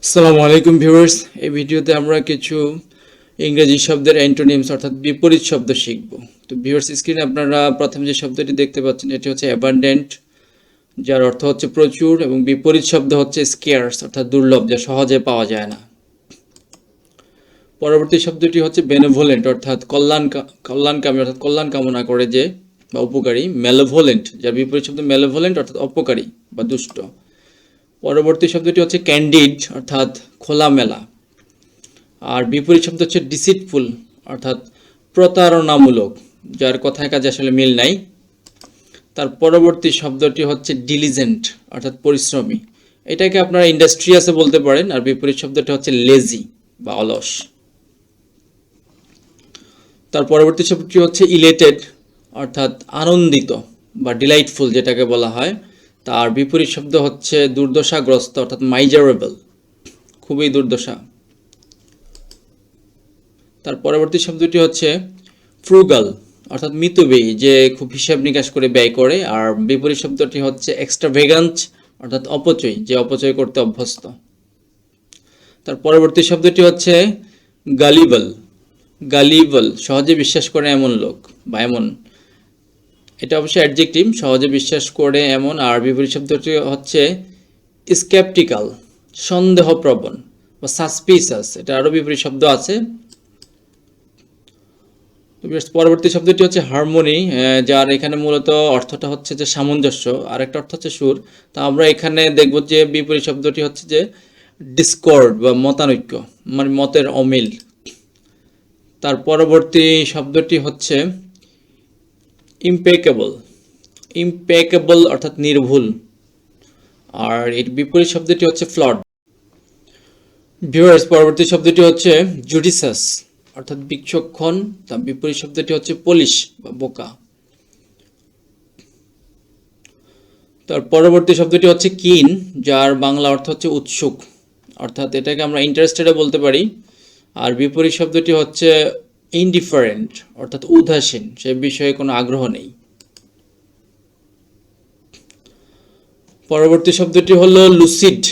আসসালামু আলাইকুম ভিউয়ার্স, এই ভিডিওতে আমরা কিছু ইংরেজি শব্দের অ্যান্টোনিমস অর্থাৎ বিপরীত শব্দ শিখব। তো ভিউয়ার্স, স্ক্রিনে আপনারা প্রথম যে শব্দটি দেখতে পাচ্ছেন এটি হচ্ছে অ্যাবান্ডেন্ট, যার অর্থ হচ্ছে প্রচুর, এবং বিপরীত শব্দ হচ্ছে স্কেয়ার্স অর্থাৎ দুর্লভ, যা সহজে পাওয়া যায় না। পরবর্তী শব্দটি হচ্ছে বেনেভোলেন্ট অর্থাৎ কল্যাণকামী অর্থাৎ কল্যাণ কামনা করে যে বা উপকারী। ম্যালেভোলেন্ট, যার বিপরীত শব্দ ম্যালেভোলেন্ট অর্থাৎ অপকারী বা দুষ্ট। পরবর্তী শব্দটি হচ্ছে ক্যান্ডিড অর্থাৎ খোলামেলা, আর বিপরীত শব্দ হচ্ছে ডিসিটফুল অর্থাৎ প্রতারণামূলক, যার কথায় কাজে আসলে মিল নাই। তার পরবর্তী শব্দটি হচ্ছে ডিলিজেন্ট অর্থাৎ পরিশ্রমী, এটাকে আপনারা ইন্ডাস্ট্রিয়াসে বলতে পারেন। আর বিপরীত শব্দটি হচ্ছে লেজি বা অলস। তার পরবর্তী শব্দটি হচ্ছে ইলেটেড অর্থাৎ আনন্দিত বা ডিলাইটফুল, যেটাকে বলা হয়। তার বিপরীত শব্দ হচ্ছে দুর্দশাগ্রস্ত অর্থাৎ মাইজারেবল, খুবই দুর্দশা। তার পরবর্তী শব্দটি হচ্ছে ফ্রুগাল অর্থাৎ মিতব্যয়ী, যে খুব হিসাব নিকাশ করে ব্যয় করে। আর বিপরীত শব্দটি হচ্ছে এক্সট্রাভেগান্ট অর্থাৎ অপচয়, যে অপচয় করতে অভ্যস্ত। তার পরবর্তী শব্দটি হচ্ছে গালিবল। গালিবল সহজে বিশ্বাস করে এমন লোক বা এমন, এটা অবশ্যই অ্যাডজেক্টিভ, সহজে বিশ্বাস করে এমন। আর বিপরীত শব্দটি হচ্ছে স্কেপটিক্যাল, সন্দেহপ্রবণ বা সাসপিসাস, এটা আরও বিপরীত শব্দ আছে। পরবর্তী শব্দটি হচ্ছে হারমোনি, যার এখানে মূলত অর্থটা হচ্ছে যে সামঞ্জস্য, আর একটা অর্থ হচ্ছে সুর। তা আমরা এখানে দেখব যে বিপরীত শব্দটি হচ্ছে যে ডিসকর্ড বা মতানৈক্য, মানে মতের অমিল। তার পরবর্তী শব্দটি হচ্ছে ইমপেকেবল। ইমপেকেবল অর্থাৎ নির্ভুল, আর এর বিপরীত শব্দটি হচ্ছে ফ্লড। ভিউয়ার্স, পরবর্তী শব্দটি হচ্ছে জুডিসাস অর্থাৎ বিচক্ষণ, তার বিপরীত শব্দটি হচ্ছে পলিশ বা বোকা। তার পরবর্তী শব্দটি হচ্ছে কিন, যার বাংলা অর্থ হচ্ছে উৎসুক, অর্থাৎ এটাকে আমরা ইন্টারেস্টেডও বলতে পারি। আর বিপরীত শব্দটি হচ্ছে ইনডিফারেন্ট অর্থাৎ উদাসীন, সে বিষয়ে কোনো আগ্রহ নেই। পরবর্তী শব্দটি হলো লুসিড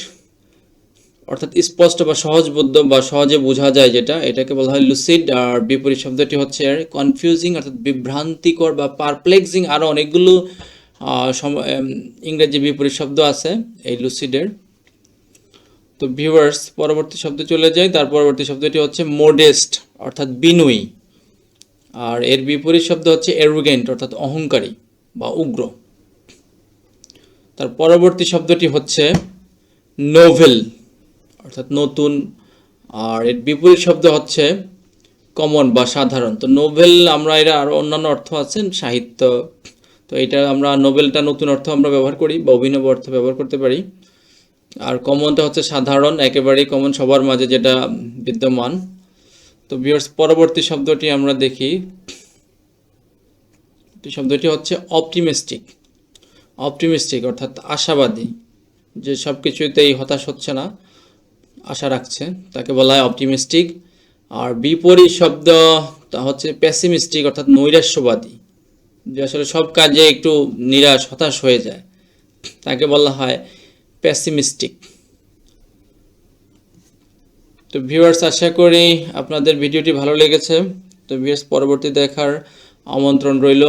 অর্থাৎ স্পষ্ট বা সহজবোধ্য বা সহজে বোঝা যায় যেটা, এটাকে বলা হয় লুসিড। আর বিপরীত শব্দটি হচ্ছে কনফিউজিং অর্থাৎ বিভ্রান্তিকর বা পারপ্লেক্সিং। আরও অনেকগুলো ইংরেজি বিপরীত শব্দ আছে এই লুসিডের। তো ভিউয়ার্স, পরবর্তী শব্দ চলে যায়। তার পরবর্তী শব্দটি হচ্ছে মোডেস্ট অর্থাৎ বিনয়ী, আর এর বিপরীত শব্দ হচ্ছে অ্যারোগেন্ট অর্থাৎ অহংকারী বা উগ্র। তার পরবর্তী শব্দটি হচ্ছে নোভেল অর্থাৎ নতুন, আর এর বিপরীত শব্দ হচ্ছে কমন বা সাধারণ। তো নোভেল আমরা এর আরও অন্যান্য অর্থ আছে সাহিত্য, তো এটা আমরা নোভেলটা নতুন অর্থ আমরা ব্যবহার করি বা অভিনব অর্থ ব্যবহার করতে পারি। আর কমনটা হচ্ছে সাধারণ, একেবারেই কমন, সবার মাঝে যেটা বিদ্যমান। তো ভিউয়ার্স, পরবর্তী শব্দটি আমরা দেখি। শব্দটি হচ্ছে অপটিমিস্টিক। অপটিমিস্টিক অর্থাৎ আশাবাদী, যে সব কিছুতেই হতাশ হচ্ছে না, আশা রাখছে, তাকে বলা হয় অপটিমিস্টিক। আর বিপরীত শব্দ তা হচ্ছে পেসিমিস্টিক অর্থাৎ নৈরাশ্যবাদী, যে আসলে সব কাজে একটু নিরাশ হতাশ হয়ে যায়, তাকে বলা হয় পেসিমিস্টিক। তো ভিউয়ার্স, আশা করি আপনাদের ভিডিওটি ভালো লেগেছে। তো ভিউয়ার্স, পরবর্তী দেখার আমন্ত্রণ রইল।